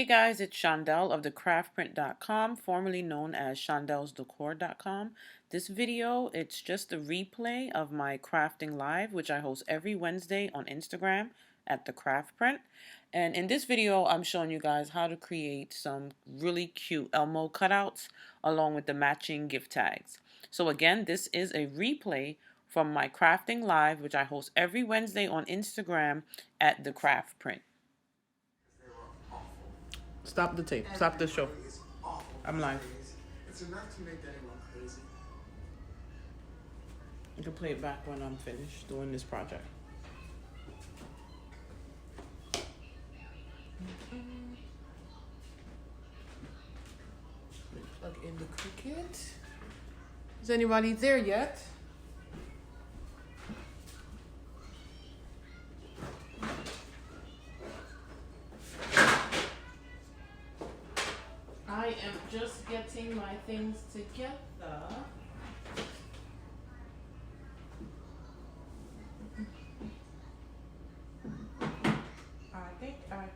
Hey guys, it's Shondell of thecraftprint.com, formerly known as shondellsdecor.com. This video, it's just a replay of my crafting live, which I host every Wednesday on Instagram at thecraftprint. And in this video, I'm showing you guys how to create some really cute Elmo cutouts along with the matching gift tags. So again, this is a replay from my crafting live, which I host every Wednesday on Instagram at thecraftprint. Stop the tape. Stop the show. I'm live. It's enough to make anyone crazy. You can play it back when I'm finished doing this project. Plug in the Cricut. Is anybody there yet? I am just getting my things together.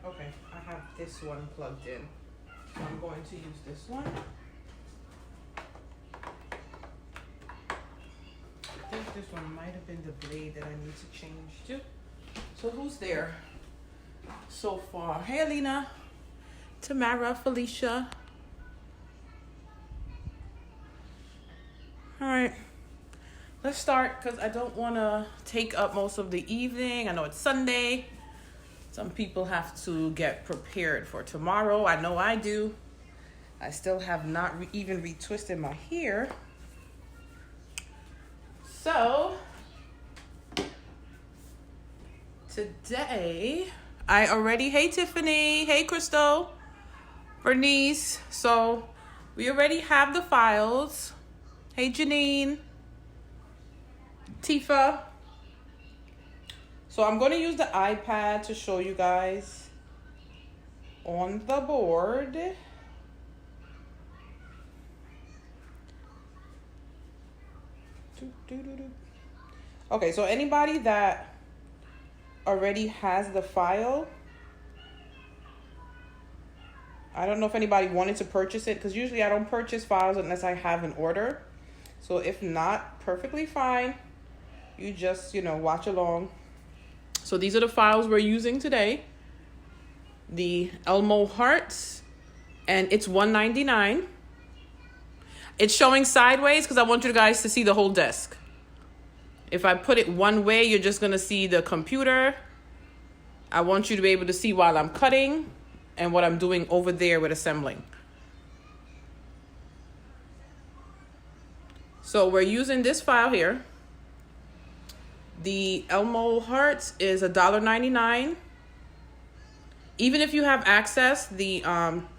Okay, I have this one plugged in. So I'm going to use this one. I think this one might have been the blade that I need to change to. So who's there so far? Hey, Alina, Tamara, Felicia. All right, let's start because I don't want to take up most of the evening. I know it's Sunday. Some people have to get prepared for tomorrow. I know I do. I still have not even retwisted my hair. So today, hey Tiffany, hey Crystal, Bernice. So we already have the files. Hey, Janine, Tifa. So I'm going to use the iPad to show you guys on the board. Okay, so anybody that already has the file, I don't know if anybody wanted to purchase it because usually I don't purchase files unless I have an order. So if not, perfectly fine. You just, watch along. So these are the files we're using today. The Elmo hearts, and it's $1.99. It's showing sideways because I want you guys to see the whole desk. If I put it one way, you're just gonna see the computer. I want you to be able to see while I'm cutting and what I'm doing over there with assembling. So we're using this file here. The Elmo hearts is $1.99. Even if you have access, the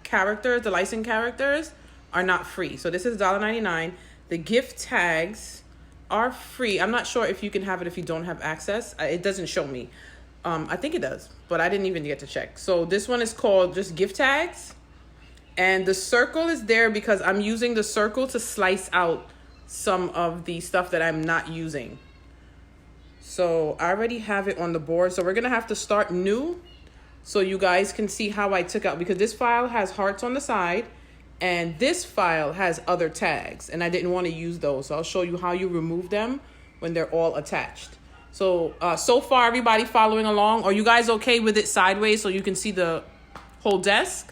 characters, the licensed characters are not free. So this is $1.99. The gift tags are free. I'm not sure if you can have it if you don't have access. It doesn't show me. I think it does, but I didn't even get to check. So this one is called just gift tags. And the circle is there because I'm using the circle to slice out some of the stuff that I'm not using. So I already have it on the board. So we're going to have to start new so you guys can see how I took out, because this file has hearts on the side and this file has other tags and I didn't want to use those. So I'll show you how you remove them when they're all attached. So, so far everybody following along? Are you guys okay with it sideways so you can see the whole desk?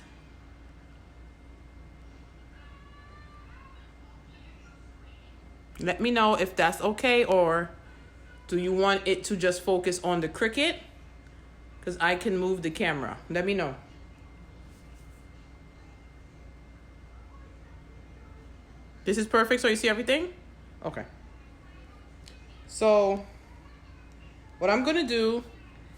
Let me know if that's okay, or do you want it to just focus on the Cricut? Because I can move the camera. Let me know. This is perfect, so you see everything? Okay. So what I'm going to do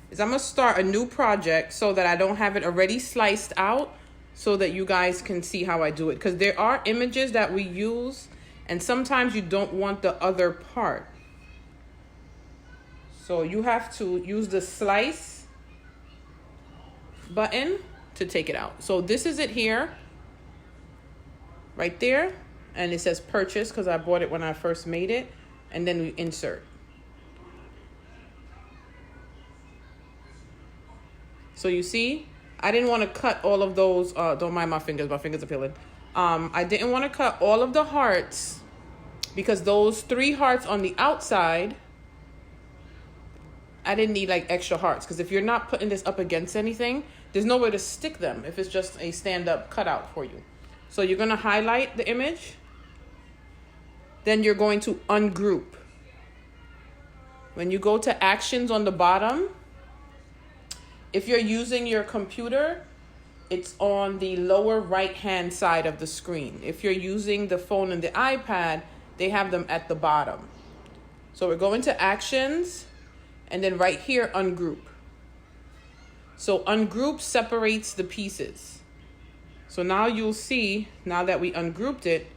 is I'm going to start a new project so that I don't have it already sliced out so that you guys can see how I do it. Because there are images that we use and sometimes you don't want the other part. So you have to use the slice button to take it out. So this is it here, right there. And it says purchase because I bought it when I first made it. And then we insert. So you see, I didn't want to cut all of those. Don't mind my fingers are peeling. I didn't want to cut all of the hearts because those 3 hearts on the outside, I didn't need like extra hearts, because if you're not putting this up against anything, there's nowhere to stick them if it's just a stand-up cutout for you. So you're going to highlight the image. Then you're going to ungroup. When you go to actions on the bottom, if you're using your computer, it's on the lower right-hand side of the screen. If you're using the phone and the iPad, they have them at the bottom. So we're going to actions, and then right here, ungroup. So ungroup separates the pieces. So now you'll see, now that we ungrouped it,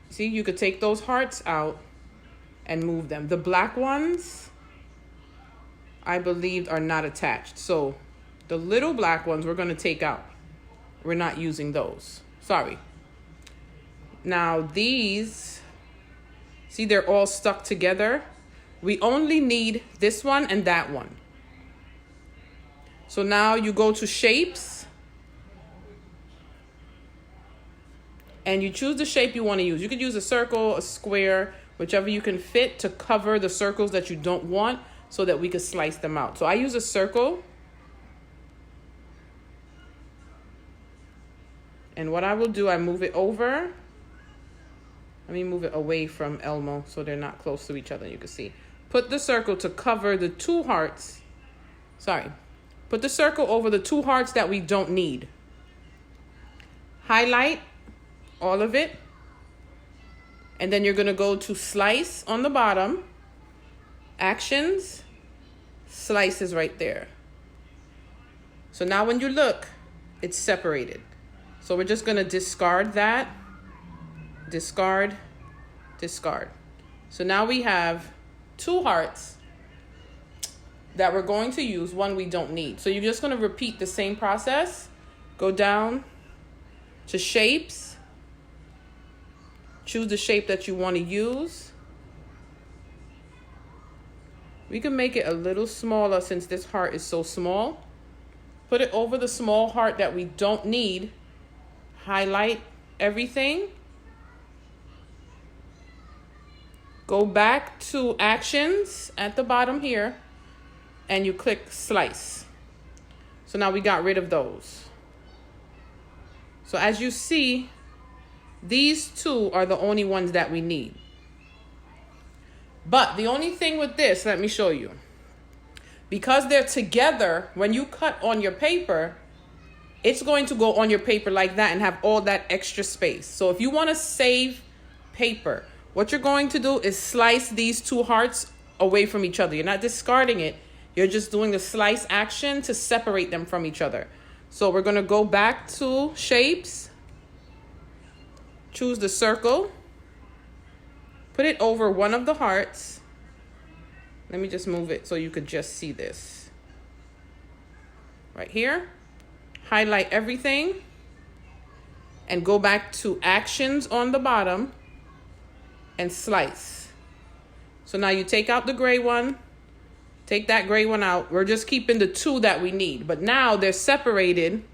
see, you could take those hearts out and move them. The black ones, I believe, are not attached. So the little black ones we're going to take out. We're not using those. Sorry. Now these, see, they're all stuck together. We only need this one and that one. So now you go to shapes and you choose the shape you want to use. You could use a circle, a square, whichever you can fit to cover the circles that you don't want so that we could slice them out. So I use a circle. And what I will do, I move it over. Let me move it away from Elmo so they're not close to each other. You can see. Put the circle to cover the 2 hearts. Sorry. Put the circle over the 2 hearts that we don't need. Highlight all of it. And then you're going to go to slice on the bottom. Actions. Slice is right there. So now when you look, it's separated. So we're just going to discard that. Discard. Discard. So now we have 2 hearts that we're going to use, 1 we don't need. So you're just going to repeat the same process. Go down to shapes. Choose the shape that you want to use. We can make it a little smaller since this heart is so small. Put it over the small heart that we don't need. Highlight everything. Go back to actions at the bottom here, and you click slice. So now we got rid of those. So as you see, these 2 are the only ones that we need. But the only thing with this, let me show you. Because they're together, when you cut on your paper, it's going to go on your paper like that and have all that extra space. So if you want to save paper, what you're going to do is slice these 2 hearts away from each other. You're not discarding it. You're just doing the slice action to separate them from each other. So we're going to go back to shapes. Choose the circle. Put it over one of the hearts. Let me just move it so you could just see this. Right here. Highlight everything. And go back to actions on the bottom. And slice. So now you take out the gray one. Take that gray one out. We're just keeping the 2 that we need. But now they're separated.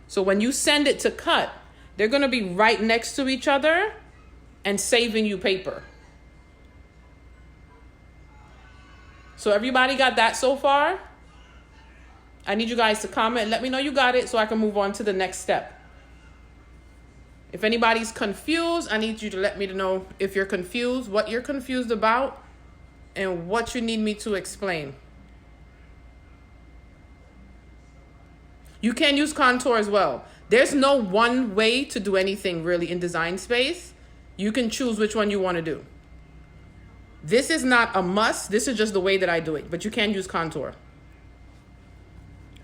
So when you send it to cut, they're going to be right next to each other and saving you paper. So everybody got that so far? I need you guys to comment and let me know you got it so I can move on to the next step. If anybody's confused, I need you to let me know if you're confused, what you're confused about, and what you need me to explain. You can use contour as well. There's no one way to do anything really in Design Space. You can choose which one you want to do. This is not a must. This is just the way that I do it, but you can use contour.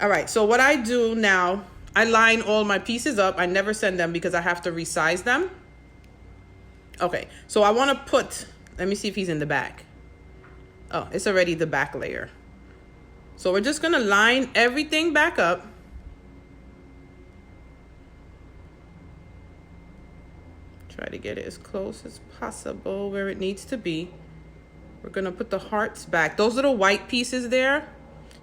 All right, so what I do now, I line all my pieces up. I never send them because I have to resize them. Okay, so I want to put, let me see if he's in the back. Oh, it's already the back layer. So we're just going to line everything back up. Try to get it as close as possible where it needs to be. We're going to put the hearts back. Those little white pieces there,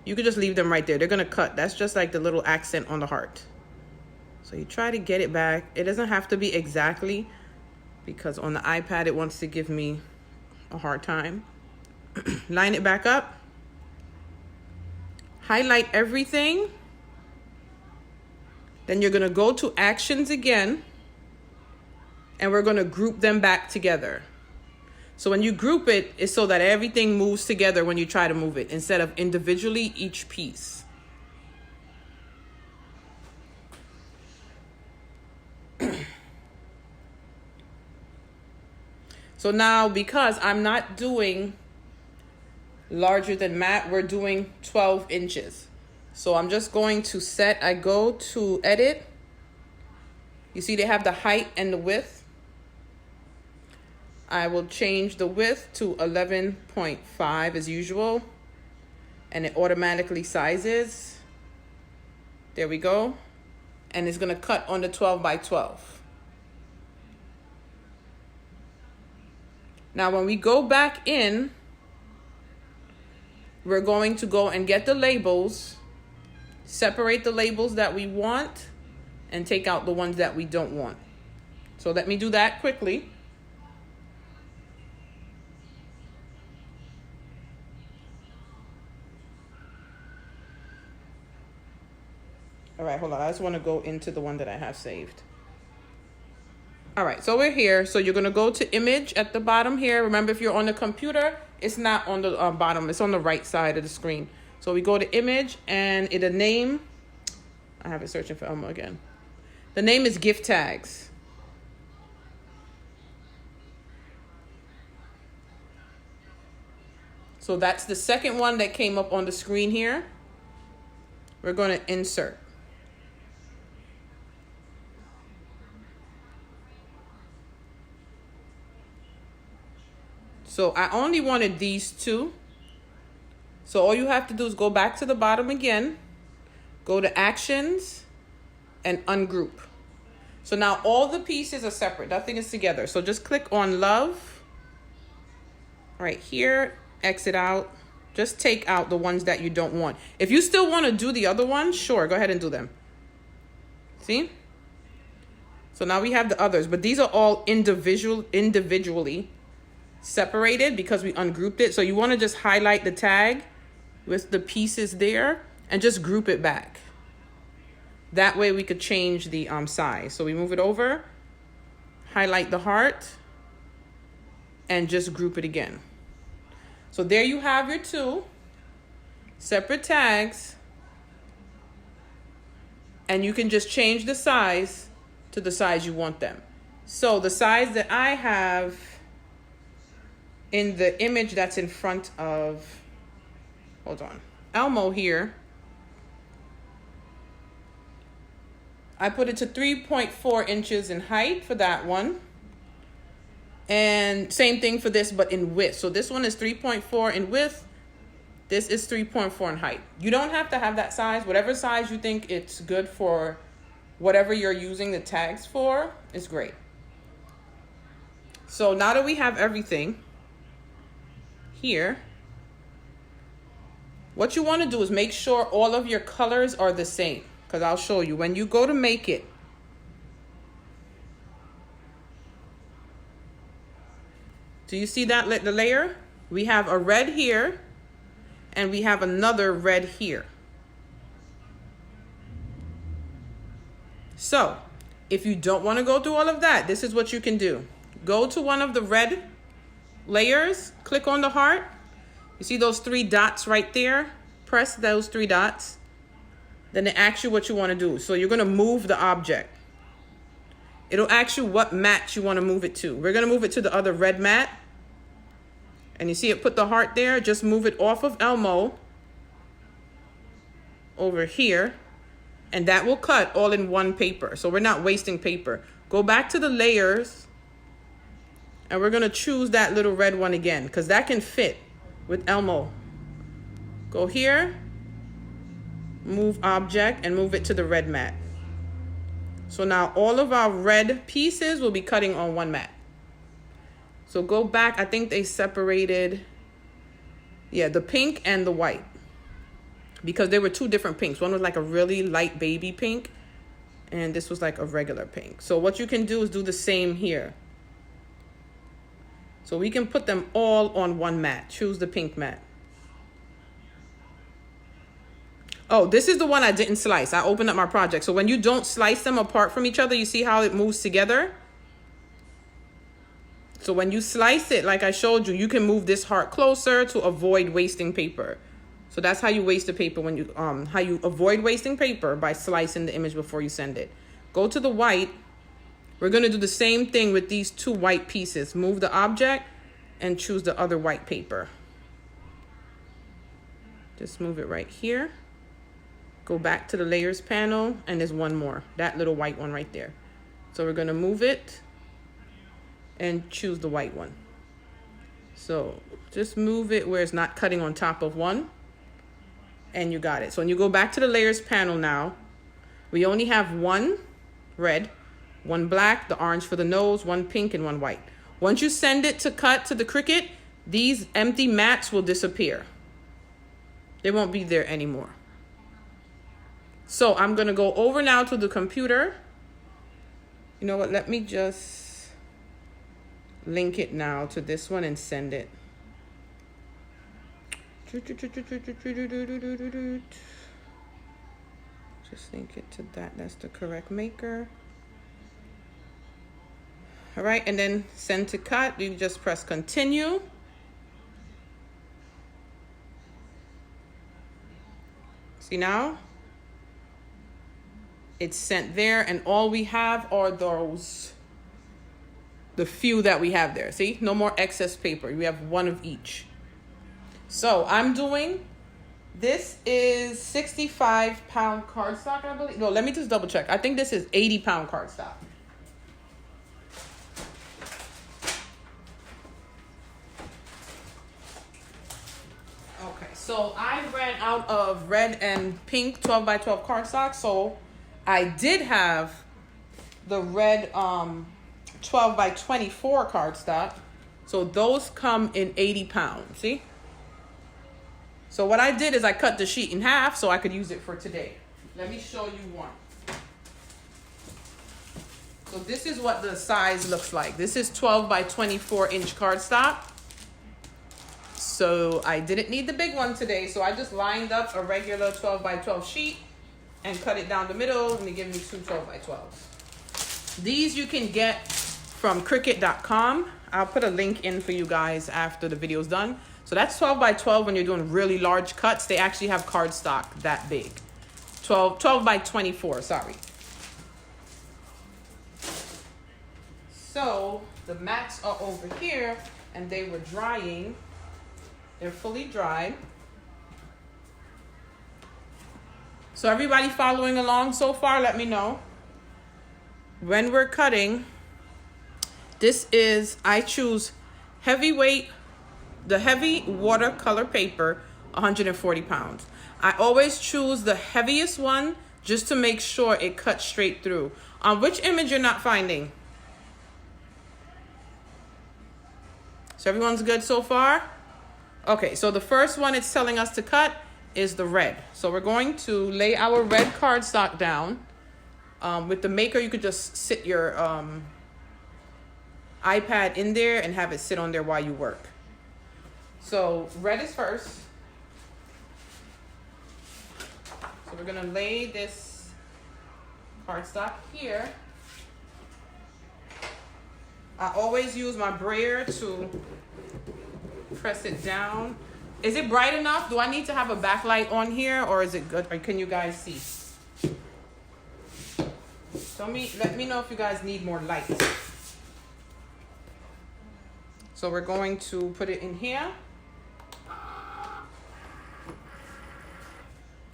You could just leave them right there. They're gonna cut. That's just like the little accent on the heart. So you try to get it back. It doesn't have to be exactly, because on the iPad it wants to give me a hard time. Line it back up. Highlight everything. Then you're gonna go to actions again, and we're gonna group them back together. So when you group it, it's so that everything moves together when you try to move it, instead of individually each piece. So now, because I'm not doing larger than matte, we're doing 12 inches. So I'm just going to set, I go to edit. You see they have the height and the width. I will change the width to 11.5 as usual, and it automatically sizes. There we go. And it's gonna cut on the 12 by 12. Now when we go back in, we're going to go and get the labels, separate the labels that we want, and take out the ones that we don't want. So let me do that quickly. All right, hold on. I just want to go into the one that I have saved. All right, so we're here. So you're going to go to image at the bottom here. Remember, if you're on the computer, it's not on the bottom. It's on the right side of the screen. So we go to image, and a name. I have it searching for Elmo again. The name is gift tags. So that's the second one that came up on the screen here. We're going to insert. So I only wanted these two. So all you have to do is go back to the bottom again, go to actions, and ungroup. So now all the pieces are separate. Nothing is together. So just click on love right here, exit out. Just take out the ones that you don't want. If you still want to do the other ones, sure, go ahead and do them. See? So now we have the others, but these are all individually separated because we ungrouped it. So you want to just highlight the tag with the pieces there and just group it back. That way we could change the size. So we move it over, highlight the heart, and just group it again. So there you have your two separate tags, and you can just change the size to the size you want them. So the size that I have in the image that's in front of, hold on, Elmo here, I put it to 3.4 inches in height for that one. And same thing for this, but in width. So this one is 3.4 in width. This is 3.4 in height. You don't have to have that size. Whatever size you think it's good for whatever you're using the tags for is great. So now that we have everything here, what you want to do is make sure all of your colors are the same, because I'll show you. When you go to make it, do you see that, the layer? We have a red here, and we have another red here. So if you don't want to go through all of that, this is what you can do. Go to one of the red layers, click on the heart. You see those three dots right there? Press those three dots. Then it asks you what you want to do. So you're going to move the object. It'll ask you what mat you want to move it to. We're going to move it to the other red mat. And you see it put the heart there. Just move it off of Elmo over here. And that will cut all in one paper. So we're not wasting paper. Go back to the layers. And we're going to choose that little red one again, because that can fit with Elmo. Go here. Move object and move it to the red mat. So now all of our red pieces will be cutting on one mat. So go back. I think they separated, yeah, the pink and the white. because there were two different pinks. One was like a really light baby pink, and this was like a regular pink. So what you can do is do the same here. So we can put them all on one mat. Choose the pink mat. Oh, this is the one I didn't slice. I opened up my project. So when you don't slice them apart from each other, you see how it moves together? So when you slice it, like I showed you, you can move this heart closer to avoid wasting paper. So that's how you waste the paper when you, how you avoid wasting paper, by slicing the image before you send it. Go to the white. We're gonna do the same thing with these two white pieces. Move the object and choose the other white paper. Just move it right here. Go back to the layers panel, and there's one more, that little white one right there. So we're gonna move it and choose the white one. So just move it where it's not cutting on top of one, and you got it. So when you go back to the layers panel now, we only have one red, one black, the orange for the nose, one pink, and one white. Once you send it to cut to the Cricut, these empty mats will disappear. They won't be there anymore. So I'm gonna go over now to the computer. You know what, let me just link it now to this one and send it. Just link it to that, that's the correct maker. All right, and then send to cut, you just press continue. See now? It's sent there, and all we have are those, the few that we have there. See, no more excess paper. We have one of each. So I'm doing, this is 65-pound cardstock, I believe. No, let me just double check. I think this is 80-pound cardstock. Okay, so I ran out of red and pink 12 by 12 cardstock, so I did have the red 12 by 24 cardstock. So those come in 80 pounds, see? So what I did is I cut the sheet in half so I could use it for today. Let me show you one. So this is what the size looks like. This is 12 by 24 inch cardstock. So I didn't need the big one today, so I just lined up a regular 12 by 12 sheet and cut it down the middle, and it gave me two 12 by 12s. These you can get from Cricut.com. I'll put a link in for you guys after the video's done. So that's 12 by 12 when you're doing really large cuts. They actually have cardstock that big. 12 by 24, sorry. So the mats are over here, and they were drying. They're fully dried. So everybody following along so far, let me know. When we're cutting, this is, I choose heavyweight, the heavy watercolor paper, 140 pounds. I always choose the heaviest one just to make sure it cuts straight through. Which image you're not finding? So everyone's good so far? Okay, so the first one it's telling us to cut is the red. So we're going to lay our red cardstock down. With the maker, you could just sit your iPad in there and have it sit on there while you work. So red is first. So we're gonna lay this cardstock here. I always use my brayer to press it down. Is it bright enough? Do I need to have a backlight on here, or is it good? Or can you guys see? Let me know if you guys need more light. So we're going to put it in here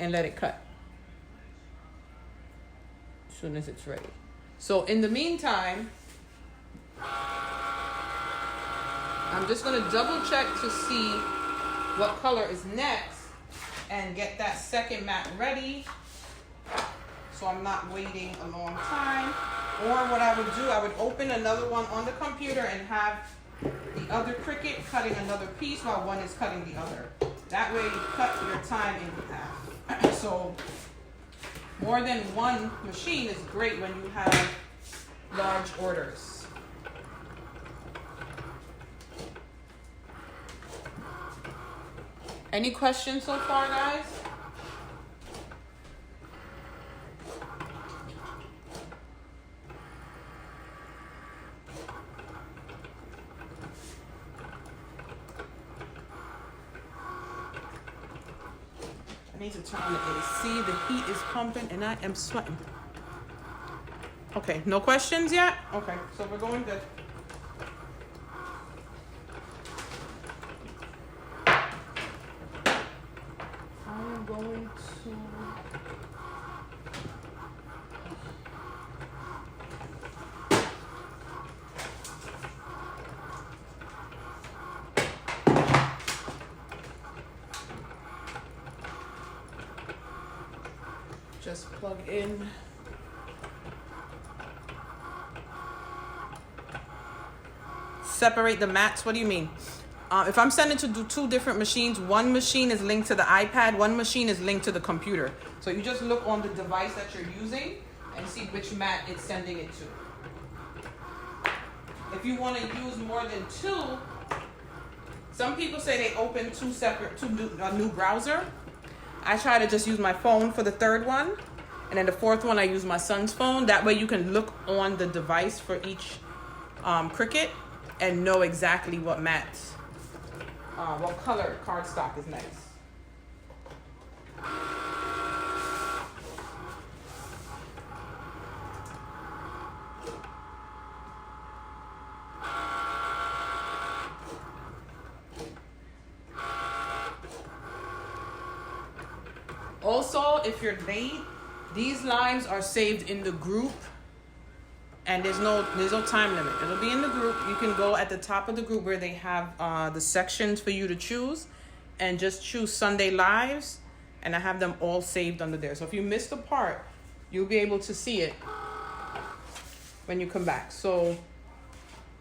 and let it cut as soon as it's ready. So in the meantime, I'm just gonna double check to see what color is next and get that second mat ready, so I'm not waiting a long time. Or what I would do, I would open another one on the computer and have the other Cricut cutting another piece while one is cutting the other. That way you cut your time in half. So more than one machine is great when you have large orders. Any questions so far, guys? I need to turn on the AC. The heat is pumping and I am sweating. Okay, no questions yet? Okay, so we're going good. I'm going to... just plug in. Separate the mats. What do you mean? If I'm sending to do two different machines, one machine is linked to the iPad, one machine is linked to the computer. So you just look on the device that you're using and see which mat it's sending it to. If you want to use more than two, some people say they open a new browser. I try to just use my phone for the third one. And then the fourth one, I use my son's phone. That way you can look on the device for each Cricut and know exactly what mats, what color cardstock is nice. Also, if you're late, these lives are saved in the group, and there's no time limit. It'll be in the group. You can go at the top of the group where they have the sections for you to choose, and just choose Sunday lives, and I have them all saved under there. So if you missed a part, you'll be able to see it when you come back. So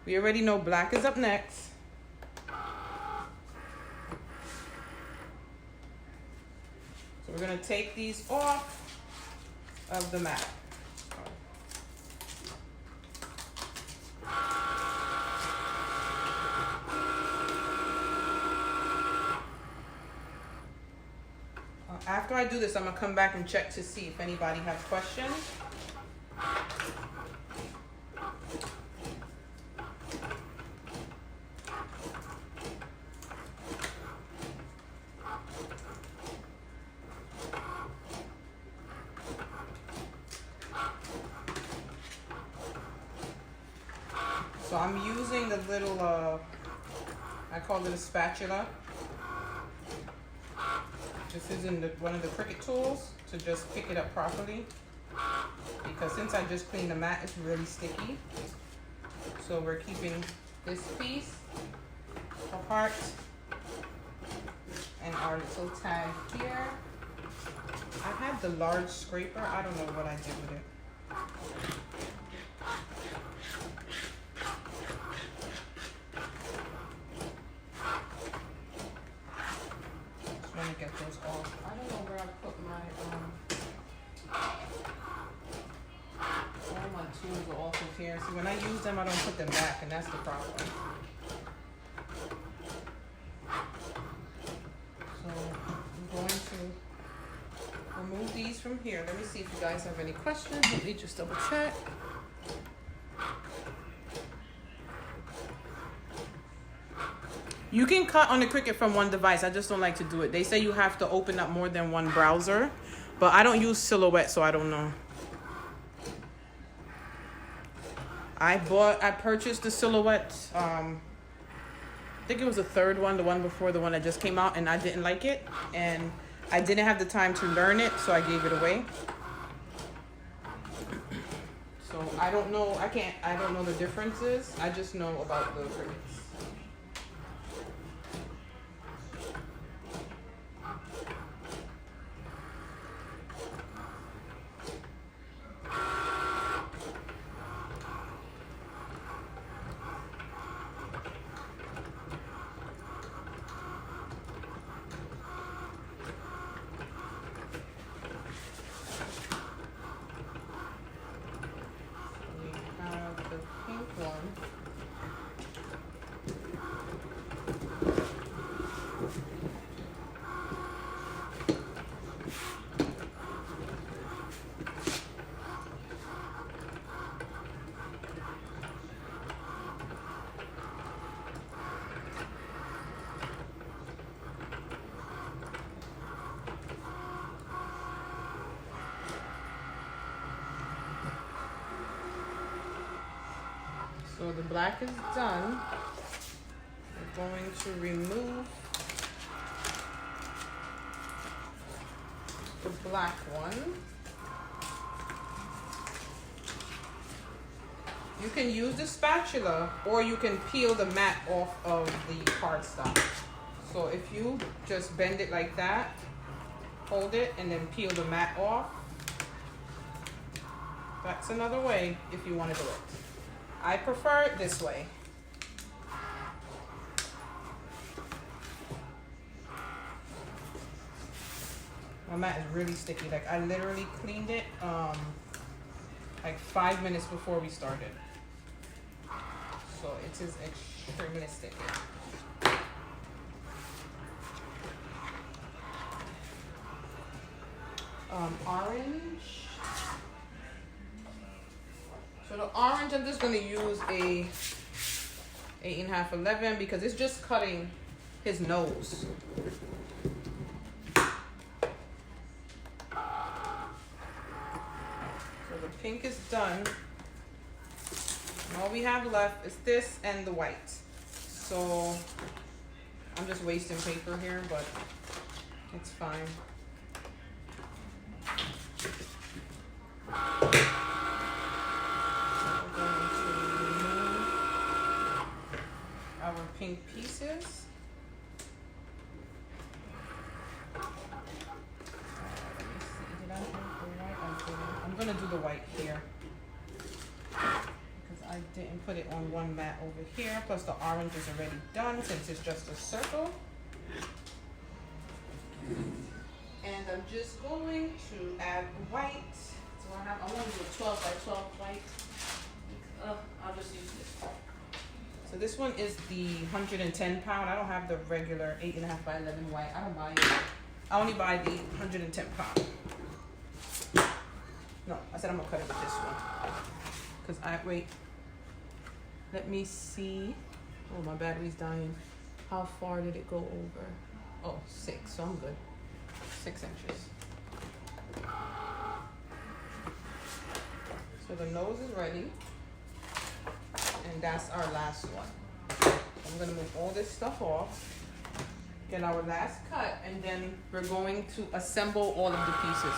we already know black is up next. So we're gonna take these off of the mat. After I do this, I'm gonna come back and check to see if anybody has questions. So I'm using the little, I call it a spatula. This is in one of the Cricut tools to just pick it up properly. Because since I just cleaned the mat, it's really sticky. So we're keeping this piece apart. And our little tag here. I had the large scraper. I don't know what I did with it. Get those off. I don't know where I put my all my tools are off of here. See, when I use them, I don't put them back, and that's the problem. So I'm going to remove these from here. Let me see if you guys have any questions. Let me just double check. You can cut on the Cricut from one device. I just don't like to do it. They say you have to open up more than one browser, but I don't use Silhouette, so I don't know. I purchased the Silhouette, I think it was the third one, the one before the one that just came out, and I didn't like it, and I didn't have the time to learn it, so I gave it away. So I don't know, I don't know the differences. I just know about the Cricuts. So the black is done. We're going to remove the black one. You can use the spatula or you can peel the mat off of the cardstock. So if you just bend it like that, hold it, and then peel the mat off, that's another way if you want to do it. I prefer it this way. My mat is really sticky. Like I literally cleaned it like 5 minutes before we started. So it is extremely sticky. Orange. So the orange, I'm just gonna use a 8.5 11 because it's just cutting his nose. So the pink is done. All we have left is this and the white. So I'm just wasting paper here, but it's fine. So we're going to remove our pink pieces. Let me see. Did I do the white? I didn't. I'm gonna do the white here. I didn't put it on one mat over here. Plus the orange is already done since it's just a circle. And I'm just going to add white. So I want to do a 12 by 12 white. I'll just use this. So this one is the 110 pound. I don't have the regular 8.5 by 11 white. I don't buy it. I only buy the 110 pound. No, I said I'm gonna cut it with this one. Wait. Let me see. Oh, my battery's dying. How far did it go over? Oh, 6, so I'm good. 6 inches. So the nose is ready. And that's our last one. I'm gonna move all this stuff off. Get our last cut, and then we're going to assemble all of the pieces.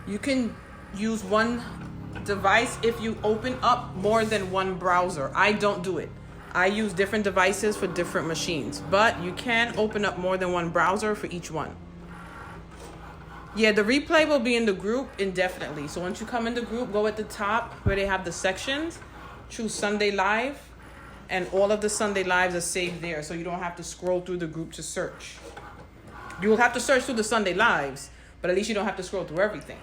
You can use one device if you open up more than one browser. I don't do it. I use different devices for different machines, but you can open up more than one browser for each one. Yeah, the replay will be in the group indefinitely. So once you come in the group, go at the top where they have the sections, choose Sunday Live, and all of the Sunday Lives are saved there, so you don't have to scroll through the group to search. You will have to search through the Sunday Lives, but at least you don't have to scroll through everything.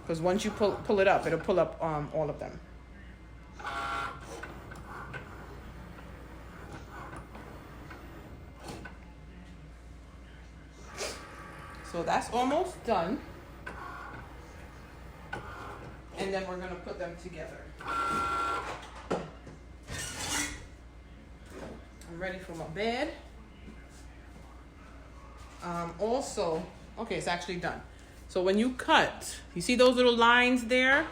Because once you pull it up, it'll pull up all of them. So that's almost done. And then we're gonna put them together. I'm ready for my bed. Also, okay, it's actually done. So when you cut, you see those little lines there?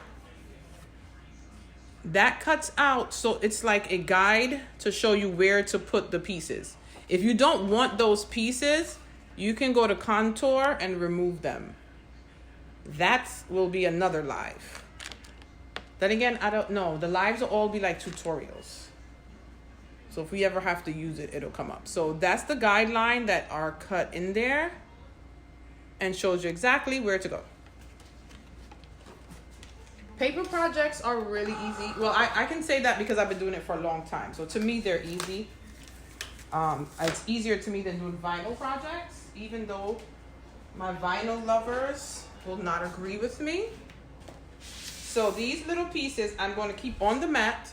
That cuts out, so it's like a guide to show you where to put the pieces. If you don't want those pieces, you can go to contour and remove them. That will be another live. Then again, I don't know. The lives will all be like tutorials. So if we ever have to use it, it'll come up. So that's the guideline that are cut in there and shows you exactly where to go. Paper projects are really easy. Well, I can say that because I've been doing it for a long time. So to me, they're easy. It's easier to me than doing vinyl projects, even though my vinyl lovers will not agree with me. So these little pieces, I'm going to keep on the mat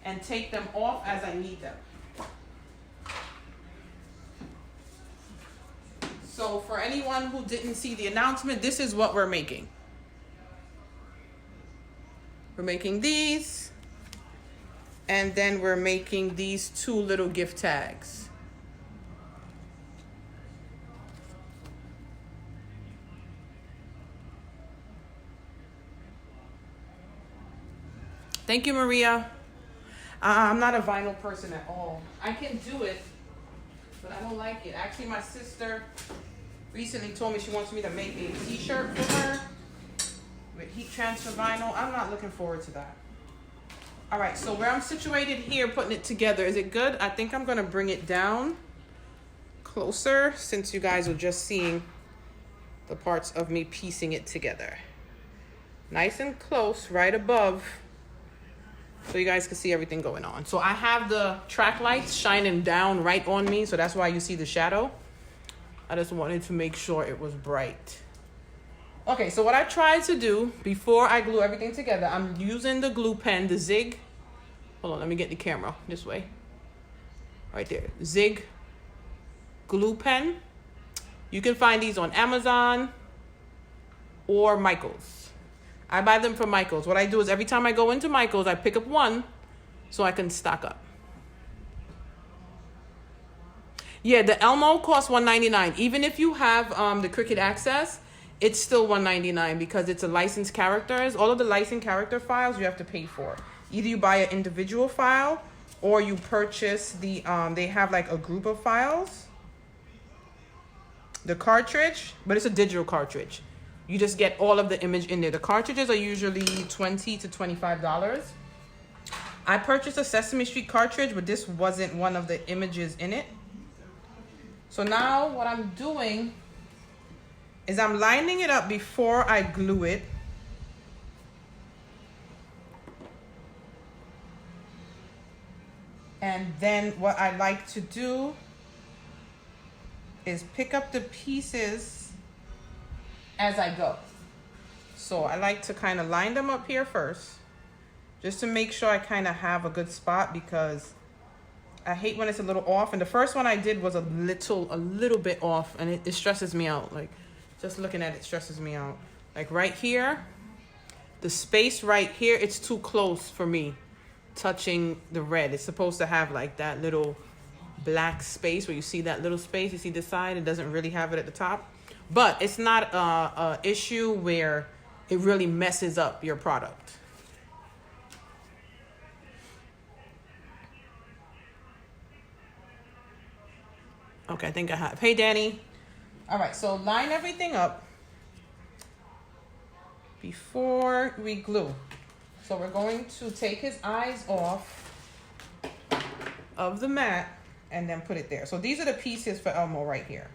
and take them off as I need them. So for anyone who didn't see the announcement, this is what we're making. We're making these, and then we're making these two little gift tags. Thank you, Maria. I'm not a vinyl person at all. I can do it, but I don't like it. Actually, my sister recently told me she wants me to make a t-shirt for her with heat transfer vinyl. I'm not looking forward to that. All right, so where I'm situated here, putting it together, is it good? I think I'm gonna bring it down closer since you guys are just seeing the parts of me piecing it together. Nice and close, right above, so you guys can see everything going on. So I have the track lights shining down right on me, so that's why you see the shadow. I just wanted to make sure it was bright. Okay, so what I tried to do before I glue everything together, I'm using the glue pen, the Zig. Hold on, let me get the camera this way. Right there, Zig glue pen. You can find these on Amazon or Michael's. I buy them from Michael's. What I do is every time I go into Michael's, I pick up one so I can stock up. Yeah, the Elmo costs $1.99. Even if you have the Cricut Access, it's still $1.99 because it's a licensed characters. All of the licensed character files you have to pay for. Either you buy an individual file or you purchase the, they have like a group of files. The cartridge, but it's a digital cartridge. You just get all of the image in there. The cartridges are usually $20 to $25. I purchased a Sesame Street cartridge, but this wasn't one of the images in it. So now what I'm doing is I'm lining it up before I glue it. And then what I like to do is pick up the pieces as I go. So I like to kind of line them up here first, just to make sure I kind of have a good spot, because I hate when it's a little off. And the first one I did was a little bit off, and it stresses me out. Like, just looking at it stresses me out. Like right here, the space right here, it's too close for me touching the red. It's supposed to have like that little black space where you see that little space, you see the side, it doesn't really have it at the top. But it's not a issue where it really messes up your product. Okay, I think I have. Hey, Danny. All right, so line everything up before we glue. So we're going to take his eyes off of the mat and then put it there. So these are the pieces for Elmo right here.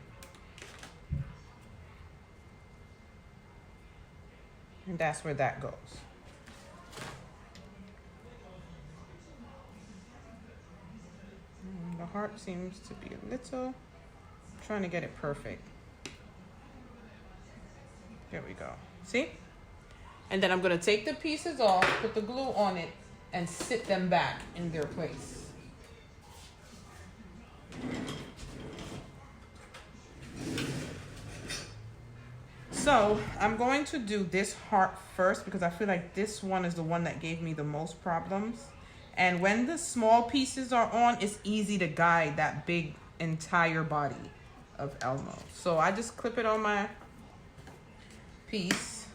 And that's where that goes. The heart seems to be a little, I'm trying to get it perfect. There we go. See? And then I'm gonna take the pieces off, put the glue on it, and sit them back in their place. So I'm going to do this heart first because I feel like this one is the one that gave me the most problems. And when the small pieces are on, it's easy to guide that big entire body of Elmo. So I just clip it on my piece.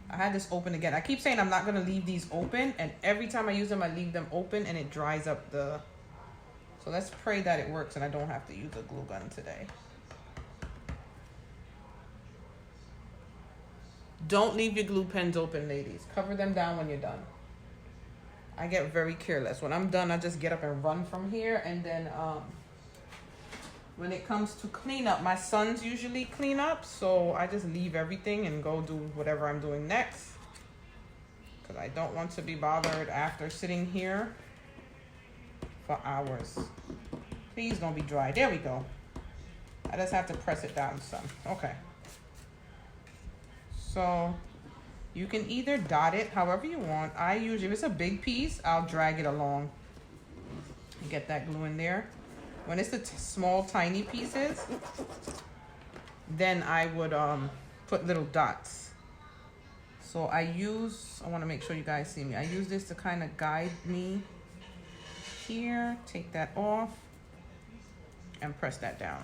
I had this open again. I keep saying I'm not gonna leave these open, and every time I use them, I leave them open and it dries up the... So let's pray that it works and I don't have to use a glue gun today. Don't leave your glue pens open, ladies. Cover them down when you're done. I get very careless. When I'm done, I just get up and run from here. And then when it comes to cleanup, my sons usually clean up. So I just leave everything and go do whatever I'm doing next. Because I don't want to be bothered after sitting here for hours. Please don't be dry. There we go. I just have to press it down some. Okay. So you can either dot it however you want. I usually, if it's a big piece, I'll drag it along and get that glue in there. When it's the small, tiny pieces, then I would put little dots. So I want to make sure you guys see me. I use this to kind of guide me here. Take that off and press that down.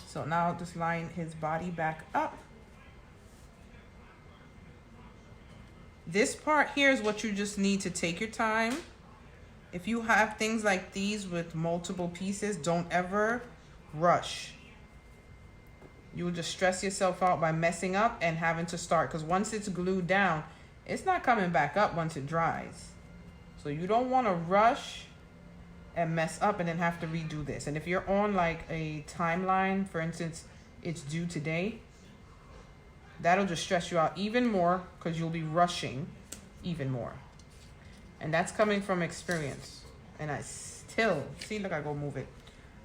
So now just line his body back up. This part here is what you just need to take your time. If you have things like these with multiple pieces, don't ever rush. You will just stress yourself out by messing up and having to start, because once it's glued down, it's not coming back up once it dries. So you don't want to rush and mess up and then have to redo this. And if you're on like a timeline, for instance, it's due today, that'll just stress you out even more because you'll be rushing even more. And that's coming from experience. And I still, see, look, I go move it.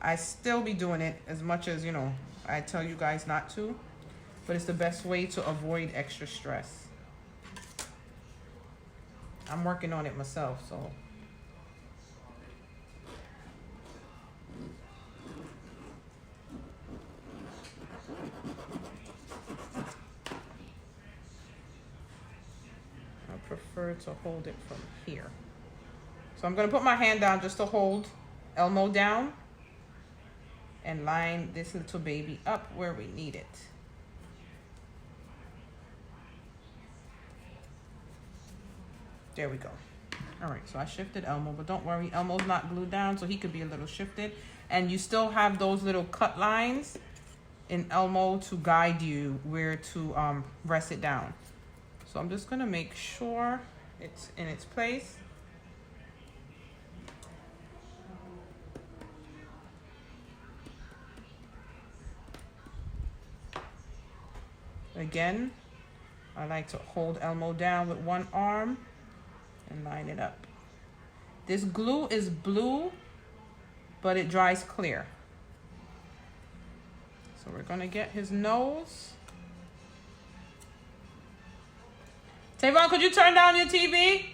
I still be doing it as much as, you know, I tell you guys not to, but it's the best way to avoid extra stress. I'm working on it myself, so. I prefer to hold it from here. So I'm gonna put my hand down just to hold Elmo down and line this little baby up where we need it. There we go. All right, so I shifted Elmo, but don't worry, Elmo's not glued down, so he could be a little shifted. And you still have those little cut lines in Elmo to guide you where to rest it down. So I'm just gonna make sure it's in its place. Again, I like to hold Elmo down with one arm and line it up. This glue is blue, but it dries clear. So we're gonna get his nose. Tavon, could you turn down your TV?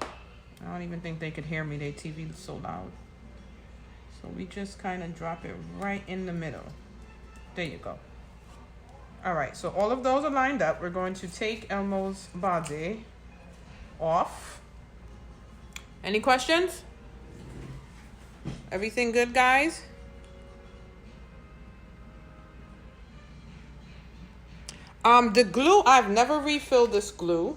I don't even think they could hear me. Their TV is so loud. So we just kind of drop it right in the middle. There you go. All right, so all of those are lined up. We're going to take Elmo's body off. Any questions? Everything good, guys? The glue, I've never refilled this glue.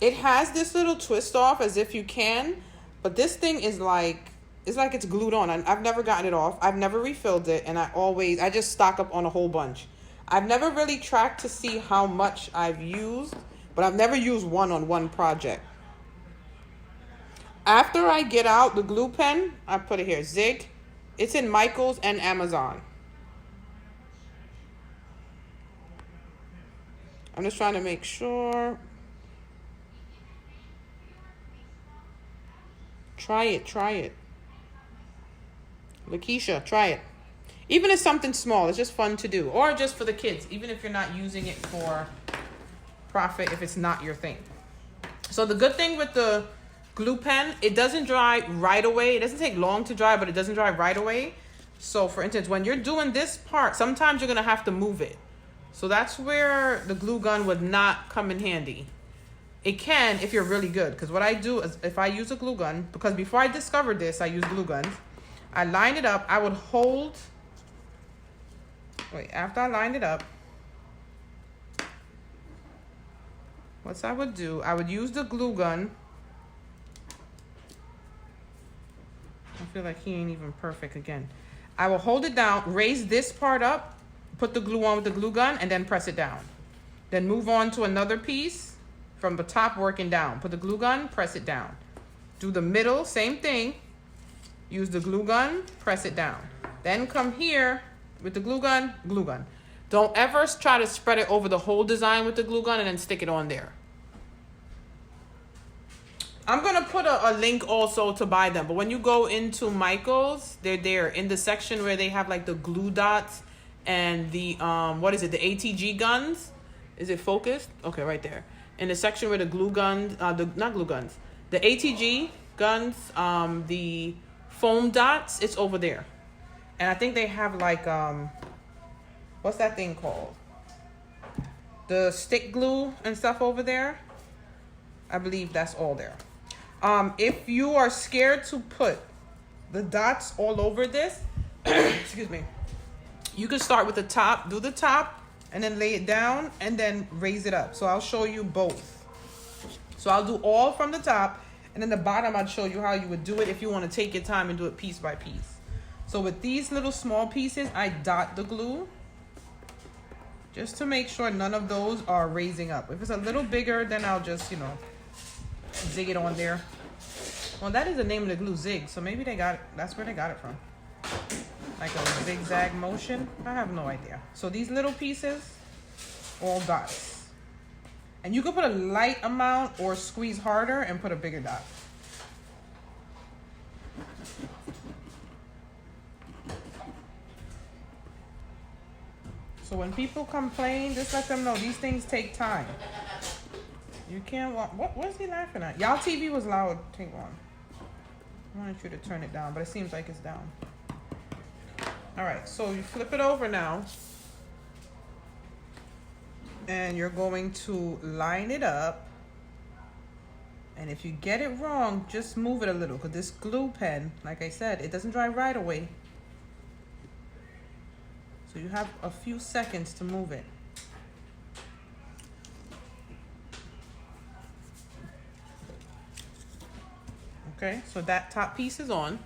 It has this little twist off as if you can, but this thing is like, it's like it's glued on. I've never gotten it off. I've never refilled it, and I just stock up on a whole bunch. I've never really tracked to see how much I've used, but I've never used one on one project. After I get out the glue pen, I put it here, Zig. It's in Michael's and Amazon. I'm just trying to make sure. Try it. Lakeisha, try it. Even if it's something small, it's just fun to do. Or just for the kids, even if you're not using it for profit, if it's not your thing. So the good thing with the glue pen, it doesn't dry right away. It doesn't take long to dry, but it doesn't dry right away. So for instance, when you're doing this part, sometimes you're gonna have to move it. So that's where the glue gun would not come in handy. It can if you're really good, because what I do is if I use a glue gun, because before I discovered this, I used glue guns. I line it up, I would hold, after I lined it up, what I would do, I would use the glue gun. I feel like he ain't even perfect again. I will hold it down, raise this part up, put the glue on with the glue gun, and then press it down. Then move on to another piece from the top working down. Put the glue gun, press it down. Do the middle, same thing. Use the glue gun, press it down. Then come here with the glue gun. Don't ever try to spread it over the whole design with the glue gun and then stick it on there. I'm gonna put a link also to buy them, but when you go into Michael's, they're there in the section where they have like the glue dots and the, what is it, the ATG guns? Is it focused? Okay, right there. In the section where the glue guns, not glue guns, the ATG guns, the foam dots, it's over there. And I think they have like, what's that thing called? The stick glue and stuff over there. I believe that's all there. If you are scared to put the dots all over this, excuse me, You can start with the top, do the top, and then lay it down, and then raise it up. So I'll show you both. So I'll do all from the top, and then the bottom I'll show you how you would do it if you want to take your time and do it piece by piece. So with these little small pieces, I dot the glue just to make sure none of those are raising up. If it's a little bigger, then I'll just, you know, zig it on there. Well, that is the name of the glue, zig. So maybe they got it, that's where they got it from. Like a zigzag motion. I have no idea. So these little pieces, all dots. And you can put a light amount or squeeze harder and put a bigger dot. So when people complain, just let them know these things take time. You can't walk. What's he laughing at? Y'all TV was loud. Take one. I wanted you to turn it down, but it seems like it's down. All right, so you flip it over now. And you're going to line it up. And if you get it wrong, just move it a little, because this glue pen, like I said, it doesn't dry right away. So you have a few seconds to move it. Okay, so that top piece is on.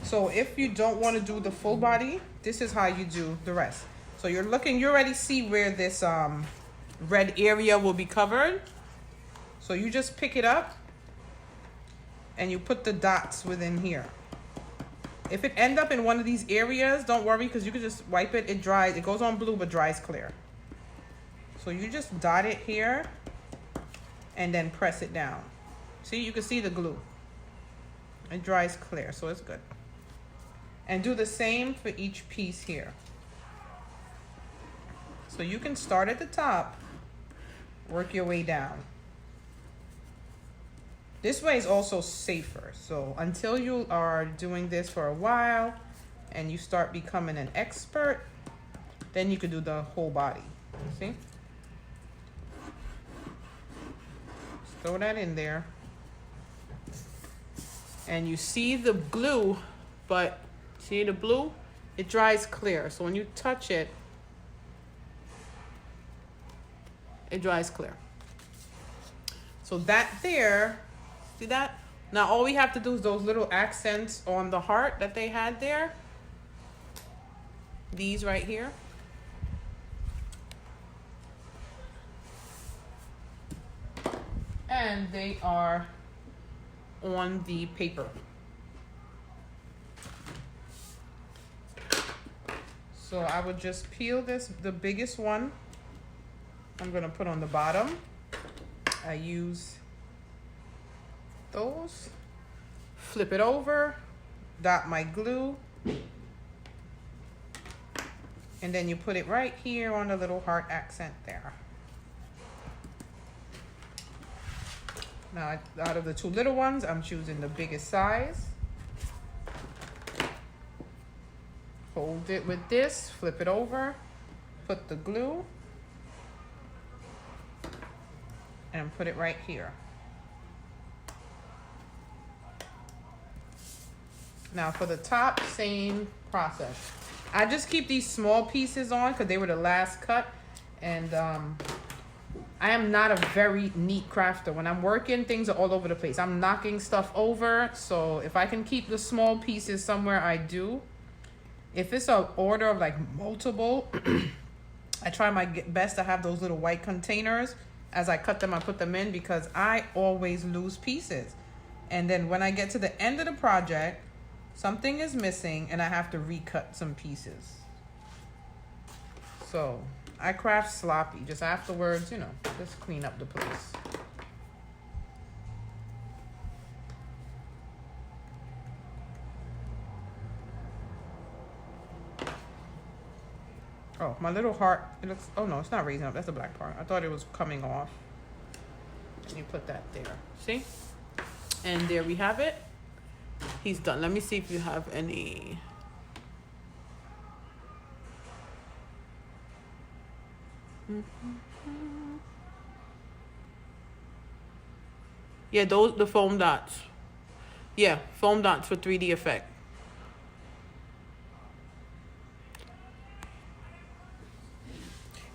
So if you don't want to do the full body, this is how you do the rest. So you're looking, you already see where this red area will be covered. So you just pick it up and you put the dots within here. If it end up in one of these areas, don't worry, because you can just wipe it. It dries, it goes on blue but dries clear. So you just dot it here and then press it down. See, you can see the glue. It dries clear, so it's good. And do the same for each piece here. So you can start at the top, work your way down. This way is also safer. So until you are doing this for a while and you start becoming an expert, then you could do the whole body. See? Just throw that in there. And you see the glue, but see the blue? It dries clear. So when you touch it, it dries clear. So that there, see that? Now all we have to do is those little accents on the heart that they had there. These right here. And they are on the paper. So I would just peel this, the biggest one I'm gonna put on the bottom. I use those, flip it over, dot my glue, and then you put it right here on the little heart accent there. Now, out of the two little ones, I'm choosing the biggest size. Hold it with this, flip it over, put the glue, and put it right here. Now for the top, same process. I just keep these small pieces on because they were the last cut, and I am not a very neat crafter. When I'm working, things are all over the place. I'm knocking stuff over, so if I can keep the small pieces somewhere, I do. If it's an order of like multiple, I try my best to have those little white containers. As I cut them, I put them in because I always lose pieces. And then when I get to the end of the project, something is missing and I have to recut some pieces. So I craft sloppy, just afterwards, you know, just clean up the place. Oh, my little heart, it looks, oh no, it's not raising up, that's the black part. I thought it was coming off. And you put that there, see? And there we have it. He's done. Let me see if you have any. Yeah, those, the foam dots. Yeah, foam dots for 3D effect.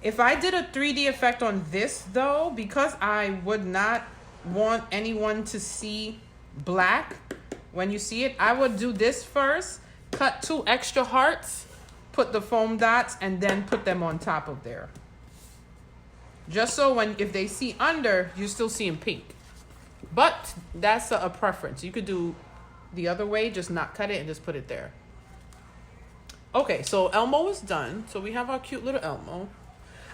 If I did a 3D effect on this though, because I would not want anyone to see black when you see it, I would do this first, cut 2 extra hearts, put the foam dots, and then put them on top of there. Just so if they see under, you're still seeing pink. But that's a preference. You could do the other way, just not cut it and just put it there. Okay, so Elmo is done. So we have our cute little Elmo.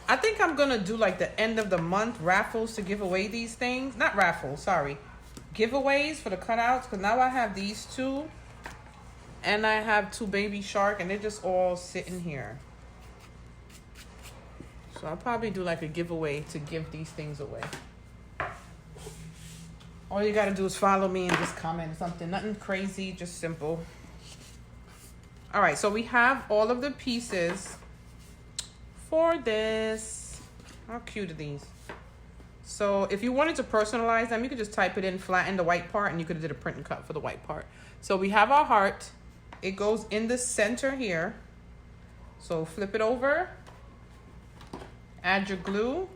I think I'm gonna do like the end of the month raffles to give away these things. Not raffles, sorry. Giveaways for the cutouts, because now I have these 2. And I have 2 baby shark, and they're just all sitting here. So I'll probably do like a giveaway to give these things away. All you gotta do is follow me and just comment something. Nothing crazy, just simple. All right, so we have all of the pieces for this. How cute are these? So if you wanted to personalize them, you could just type it in, flatten the white part, and you could have did a print and cut for the white part. So we have our heart. It goes in the center here. So flip it over. Add your glue.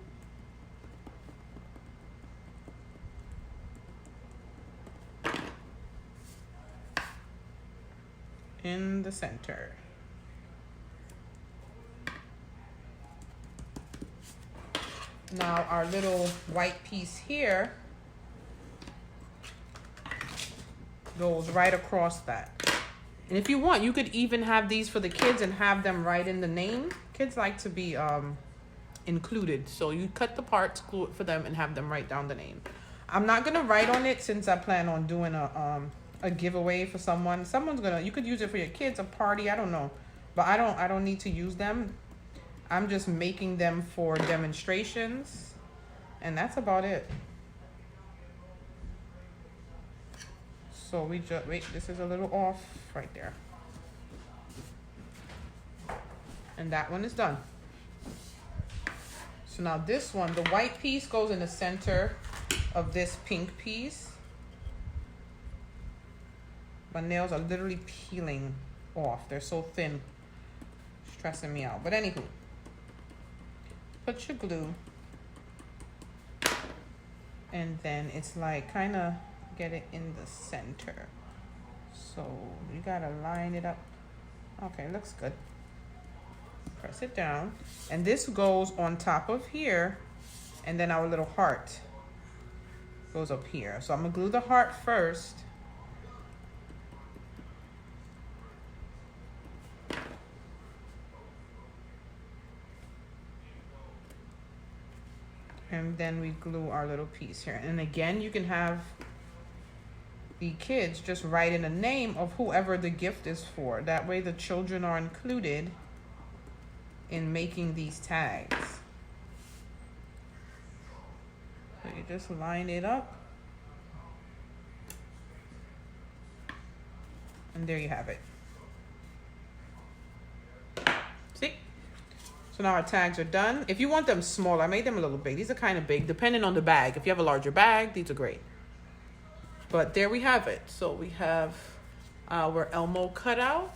In the center. Now our little white piece here goes right across that. And if you want, you could even have these for the kids and have them write in the name. Kids like to be included. So you cut the parts, glue it for them, and have them write down the name. I'm not gonna write on it since I plan on doing a giveaway for someone. You could use it for your kids, a party, I don't know. But I don't need to use them. I'm just making them for demonstrations. And that's about it. So we just, wait, this is a little off right there. And that one is done. So now this one, the white piece goes in the center of this pink piece. My nails are literally peeling off. They're so thin, stressing me out. But anywho, put your glue. And then it's like kind of get it in the center. So you gotta line it up. Okay, looks good. Press it down. And this goes on top of here. And then our little heart goes up here. So I'm gonna glue the heart first. And then we glue our little piece here. And again, you can have the kids just write in a name of whoever the gift is for. That way the children are included in making these tags. So you just line it up. And there you have it. See? So now our tags are done. If you want them small, I made them a little big. These are kind of big, depending on the bag. If you have a larger bag, these are great. But there we have it. So we have our Elmo cutout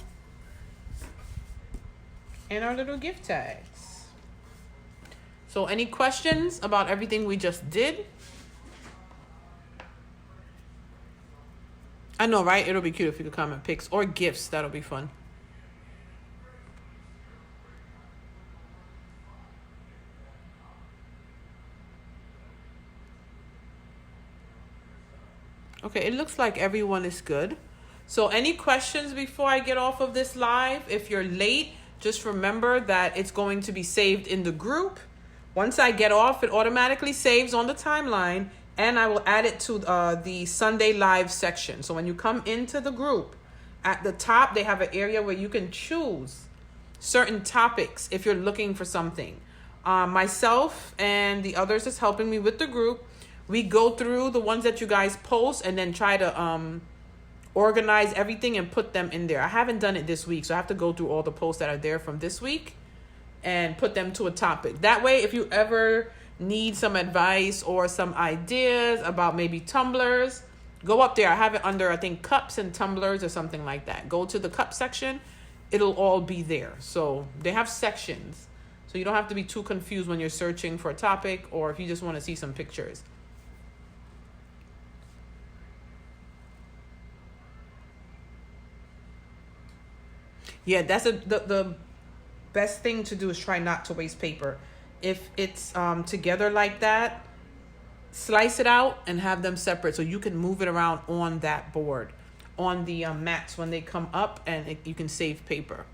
and our little gift tags. So any questions about everything we just did? I know, right? It'll be cute if you could comment pics or gifts. That'll be fun. Okay, it looks like everyone is good. So any questions before I get off of this live? If you're late, just remember that it's going to be saved in the group. Once I get off, it automatically saves on the timeline, and I will add it to the Sunday live section. So when you come into the group, at the top, they have an area where you can choose certain topics if you're looking for something. Myself and the others that's helping me with the group, we go through the ones that you guys post and then try to organize everything and put them in there. I haven't done it this week, so I have to go through all the posts that are there from this week and put them to a topic. That way, if you ever need some advice or some ideas about maybe tumblers, go up there. I have it under, I think, cups and tumblers or something like that. Go to the cup section. It'll all be there. So they have sections. So you don't have to be too confused when you're searching for a topic or if you just want to see some pictures. Yeah, that's the best thing to do is try not to waste paper. If it's together like that, slice it out and have them separate so you can move it around on that board, on the mats when they come up, and you can save paper.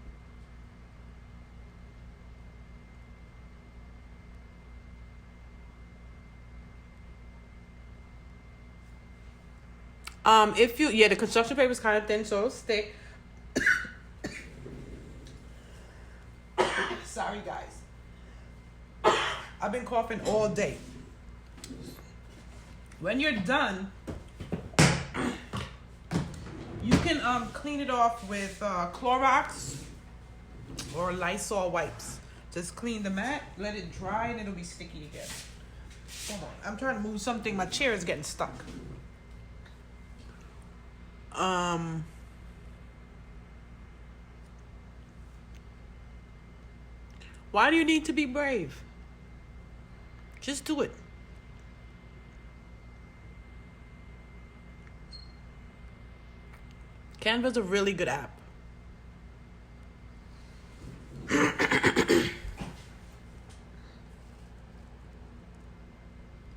If you, the construction paper is kind of thin, so it'll stick. Sorry, guys. I've been coughing all day. When you're done, you can clean it off with Clorox or Lysol wipes. Just clean the mat, let it dry, and it'll be sticky again. Hold on, I'm trying to move something. My chair is getting stuck. Why do you need to be brave? Just do it. Canva's a really good app.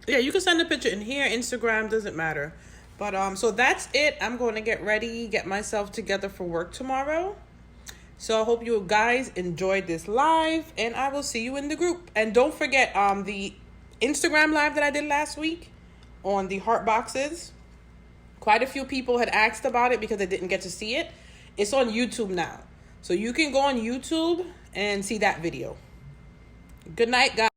Yeah, you can send a picture in here, Instagram, doesn't matter. But so that's it. I'm going to get ready, get myself together for work tomorrow. So I hope you guys enjoyed this live, and I will see you in the group. And don't forget the Instagram live that I did last week on the heart boxes. Quite a few people had asked about it because they didn't get to see it. It's on YouTube now. So you can go on YouTube and see that video. Good night, guys.